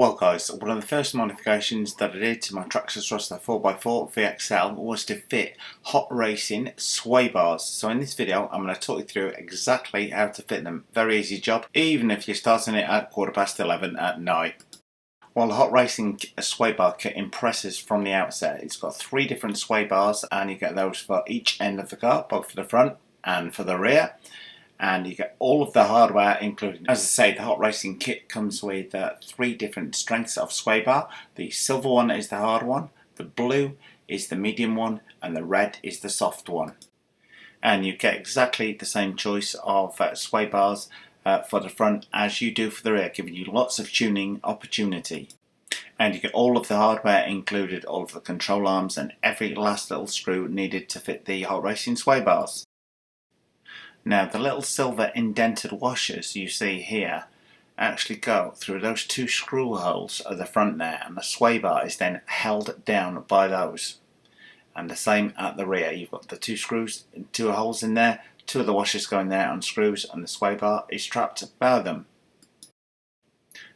Well guys, one of the first modifications that I did to my Traxxas Rustler 4x4 VXL was to fit hot racing sway bars. So in this video I'm going to talk you through exactly how to fit them. Very easy job, even if you're starting it at 11:15 at night. While the hot racing sway bar kit impresses from the outset, it's got 3 different sway bars and you get those for each end of the car, both for the front and for the rear. And you get all of the hardware included. As I say, the hot racing kit comes with 3 different strengths of sway bar. The silver one is the hard one, the blue is the medium one, and the red is the soft one. And you get exactly the same choice of sway bars for the front as you do for the rear, giving you lots of tuning opportunity. And you get all of the hardware included, all of the control arms and every last little screw needed to fit the hot racing sway bars. Now the little silver indented washers you see here actually go through those 2 screw holes at the front there, and the sway bar is then held down by those. And the same at the rear, you've got the 2 screws, 2 holes in there, 2 of the washers going there on screws, and the sway bar is trapped by them.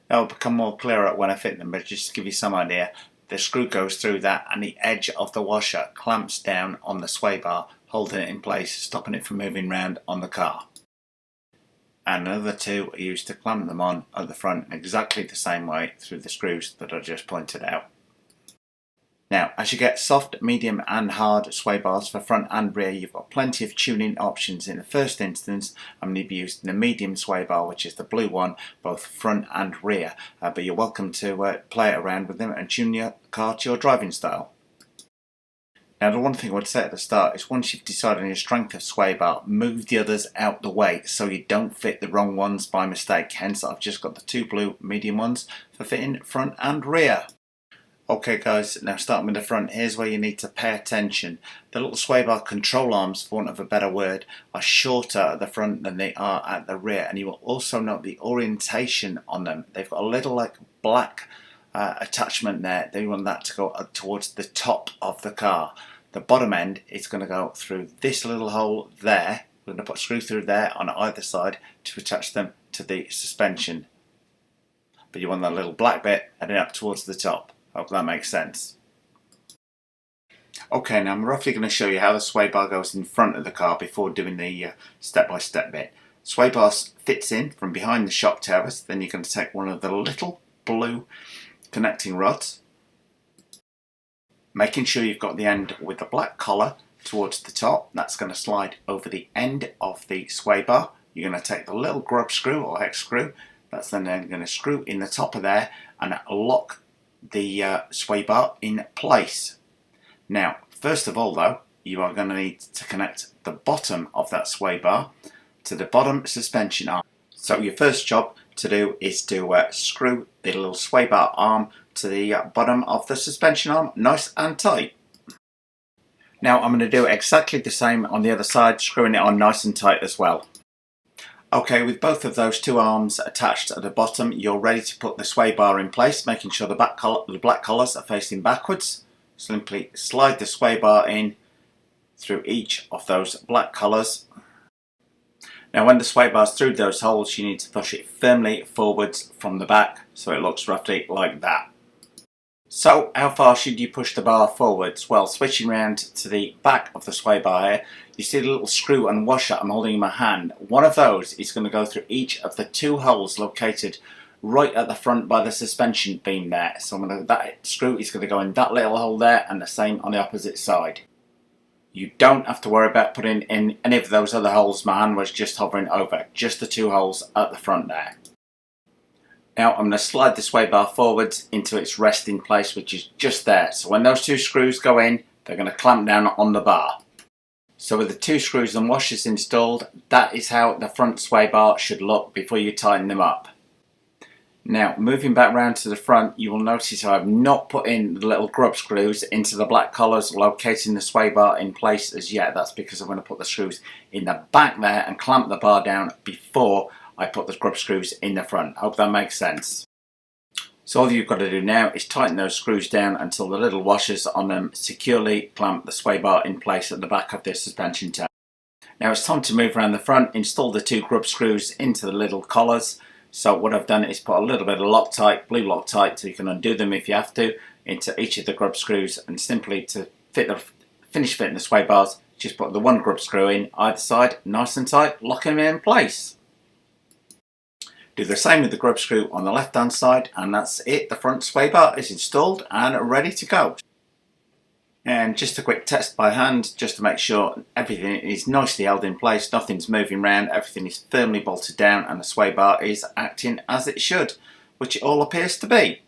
That will become more clearer when I fit them, but just to give you some idea, the screw goes through that and the edge of the washer clamps down on the sway bar, holding it in place, stopping it from moving round on the car. And another 2 are used to clamp them on at the front exactly the same way through the screws that I just pointed out. Now, as you get soft, medium and hard sway bars for front and rear, you've got plenty of tuning options. In the first instance, I'm going to be using the medium sway bar, which is the blue one, both front and rear. But you're welcome to play it around with them and tune your car to your driving style. Now the one thing I would say at the start is once you've decided on your strength of sway bar, move the others out the way so you don't fit the wrong ones by mistake. Hence I've just got the 2 blue medium ones for fitting front and rear. Okay guys, now starting with the front, here's where you need to pay attention. The little sway bar control arms, for want of a better word, are shorter at the front than they are at the rear, and you will also note the orientation on them. They've got a little like black attachment there. They want that to go towards the top of the car. The bottom end is going to go through this little hole there. We're going to put a screw through there on either side to attach them to the suspension. But you want that little black bit heading up towards the top. Hope that makes sense. Okay, now I'm roughly going to show you how the sway bar goes in front of the car before doing the step-by-step bit. Sway bar fits in from behind the shock towers. Then you're going to take one of the little blue connecting rods, making sure you've got the end with the black collar towards the top. That's going to slide over the end of the sway bar. You're going to take the little grub screw or hex screw. That's then going to screw in the top of there and lock the sway bar in place. Now, first of all though, you are going to need to connect the bottom of that sway bar to the bottom suspension arm. So your first job to do is to screw the little sway bar arm to the bottom of the suspension arm nice and tight. Now I'm going to do exactly the same on the other side, screwing it on nice and tight as well. Okay, with both of those 2 arms attached at the bottom, you're ready to put the sway bar in place, making sure the black collars are facing backwards. Simply slide the sway bar in through each of those black collars. Now when the sway bar's through those holes, you need to push it firmly forwards from the back so it looks roughly like that. So how far should you push the bar forwards? Well, switching round to the back of the sway bar here, you see the little screw and washer I'm holding in my hand. One of those is going to go through each of the 2 holes located right at the front by the suspension beam there. So that screw is going to go in that little hole there, and the same on the opposite side. You don't have to worry about putting in any of those other holes my hand was just hovering over, just the 2 holes at the front there. Now I'm going to slide the sway bar forwards into its resting place, which is just there. So when those 2 screws go in, they're going to clamp down on the bar. So with the 2 screws and washers installed, that is how the front sway bar should look before you tighten them up. Now moving back round to the front, you will notice I have not put in the little grub screws into the black collars locating the sway bar in place as yet. That's because I'm going to put the screws in the back there and clamp the bar down before I put the grub screws in the front. Hope that makes sense. So all you've got to do now is tighten those screws down until the little washers on them securely clamp the sway bar in place at the back of the suspension tower. Now it's time to move around the front, install the 2 grub screws into the little collars. So what I've done is put a little bit of Loctite, blue Loctite, so you can undo them if you have to, into each of the grub screws, and simply to finish fitting the sway bars, just put the one grub screw in either side, nice and tight, locking them in place. Do the same with the grub screw on the left hand side, and that's it. The front sway bar is installed and ready to go. And just a quick test by hand, just to make sure everything is nicely held in place, nothing's moving around, everything is firmly bolted down, and the sway bar is acting as it should, which it all appears to be.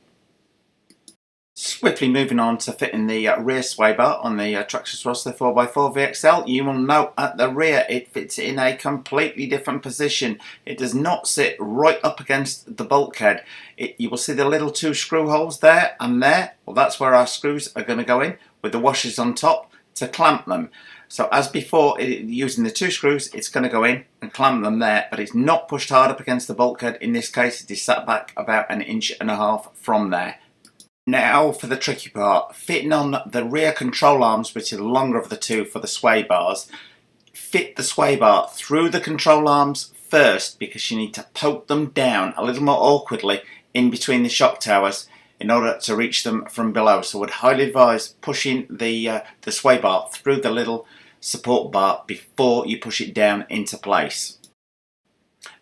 Swiftly moving on to fitting the rear sway bar on the Traxxas Rustler 4x4 VXL. You will note at the rear it fits in a completely different position. It does not sit right up against the bulkhead. You will see the little two screw holes there and there. Well, that's where our screws are going to go in, with the washers on top to clamp them. So as before, using the two screws, it's going to go in and clamp them there, but it's not pushed hard up against the bulkhead. In this case, it is sat back about 1.5 inches from there. Now for the tricky part, fitting on the rear control arms, which are the longer of the two for the sway bars. Fit the sway bar through the control arms first, because you need to poke them down a little more awkwardly in between the shock towers in order to reach them from below. So I would highly advise pushing the sway bar through the little support bar before you push it down into place.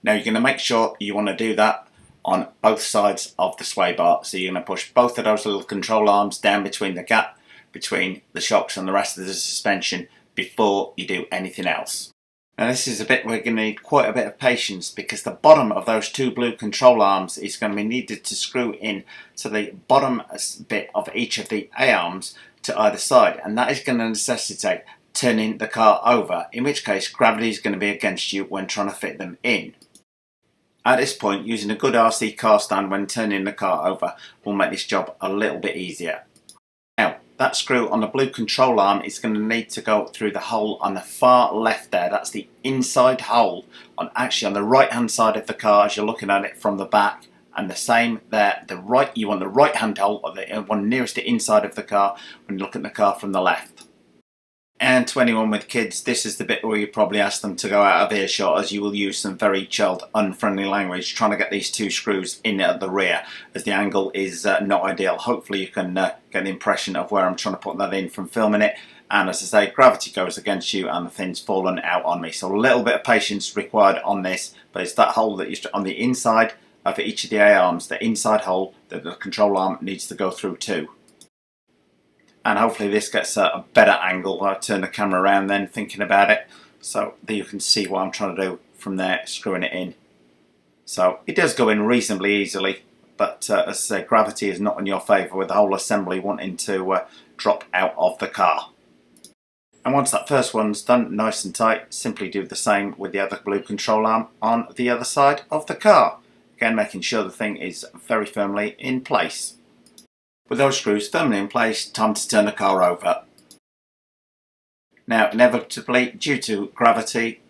Now you're going to make sure you want to do that on both sides of the sway bar. So you're going to push both of those little control arms down between the gap between the shocks and the rest of the suspension before you do anything else. Now this is a bit where you're going to need quite a bit of patience, because the bottom of those two blue control arms is going to be needed to screw in to the bottom bit of each of the A-arms to either side, and that is going to necessitate turning the car over, in which case gravity is going to be against you when trying to fit them in. At this point, using a good RC car stand when turning the car over will make this job a little bit easier. Now, that screw on the blue control arm is going to need to go through the hole on the far left there. That's the inside hole, actually on the right hand side of the car as you're looking at it from the back. And the same there, you want the right hand hole, or the one nearest the inside of the car when you look at the car from the left. And to anyone with kids, this is the bit where you probably ask them to go out of earshot, as you will use some very child unfriendly language trying to get these two screws in at the rear, as the angle is not ideal. Hopefully you can get an impression of where I'm trying to put that in from filming it. And as I say, gravity goes against you and the thing's fallen out on me. So a little bit of patience required on this, but it's that hole that is on the inside of each of the A-arms, the inside hole that the control arm needs to go through too. And hopefully this gets a better angle. I'll turn the camera around then, thinking about it, so that you can see what I'm trying to do from there, screwing it in. So it does go in reasonably easily, but as I say, gravity is not in your favour with the whole assembly wanting to drop out of the car. And once that first one's done nice and tight, simply do the same with the other blue control arm on the other side of the car. Again, making sure the thing is very firmly in place. With those screws firmly in place, time to turn the car over. Now, inevitably, due to gravity,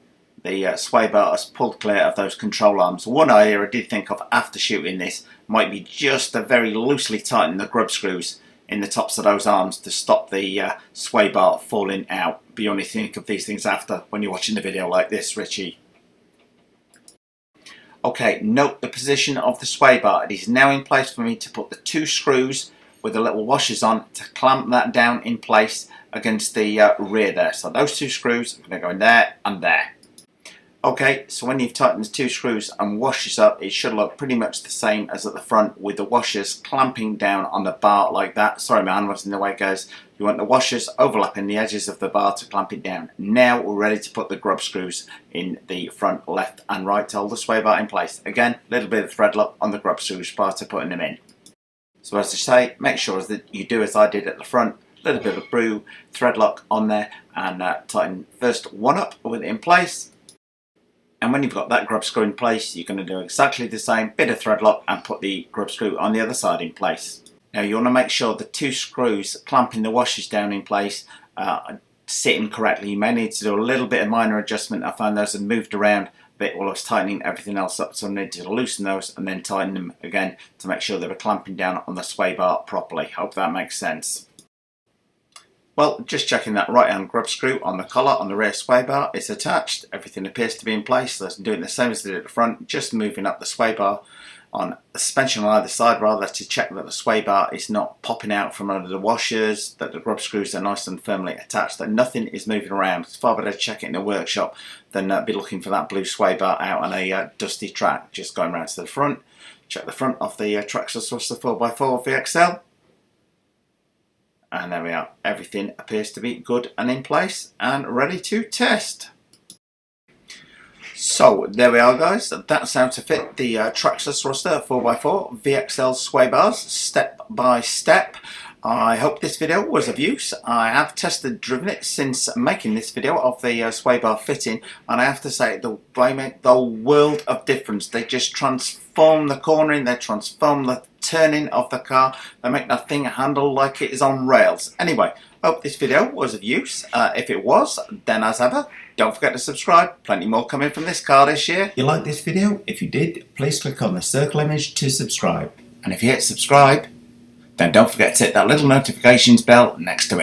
the sway bar has pulled clear of those control arms. One idea I did think of after shooting this might be just to very loosely tighten the grub screws in the tops of those arms to stop the sway bar falling out. But you only think of these things after, when you're watching the video like this, Richie. Okay, note the position of the sway bar. It is now in place for me to put the two screws with the little washers on to clamp that down in place against the rear there. So those two screws are going to go in there and there. Okay, so when you've tightened the two screws and washers up, it should look pretty much the same as at the front, with the washers clamping down on the bar like that. Sorry, my hand was in the way, guys. You want the washers overlapping the edges of the bar to clamp it down. Now we're ready to put the grub screws in the front left and right to hold the sway bar in place. Again, a little bit of thread lock on the grub screws prior to putting them in. So as I say, make sure that you do as I did at the front, a little bit of brew, thread lock on there, and tighten first one up with it in place. And when you've got that grub screw in place, you're going to do exactly the same, bit of thread lock, and put the grub screw on the other side in place. Now you want to make sure the two screws clamping the washers down in place are sitting correctly. You may need to do a little bit of minor adjustment. I found those had moved around bit while I was tightening everything else up, so I need to loosen those and then tighten them again to make sure they were clamping down on the sway bar properly. Hope that makes sense. Well, just checking that right hand grub screw on the collar on the rear sway bar is attached. Everything appears to be in place. So I'm doing the same as I did at the front, just moving up the sway bar on the suspension on either side, rather to check that the sway bar is not popping out from under the washers, that the grub screws are nice and firmly attached, that nothing is moving around. It's far better to check it in the workshop than be looking for that blue sway bar out on a dusty track. Just going round to the front, check the front of the Traxxas Rustler 4x4 VXL. And there we are, everything appears to be good and in place and ready to test. So there we are, guys, that's how to fit the Traxxas Rustler 4x4 VXL sway bars step by step. I hope this video was of use. I have driven it since making this video of the sway bar fitting, and I have to say they make the world of difference. They just transform the cornering, they transform the turning of the car, they make that thing handle like it is on rails. Anyway, hope this video was of use. If it was, then as ever, don't forget to subscribe. Plenty more coming from this car this year. You like this video? If you did, please click on the circle image to subscribe. And if you hit subscribe, then don't forget to hit that little notifications bell next to it.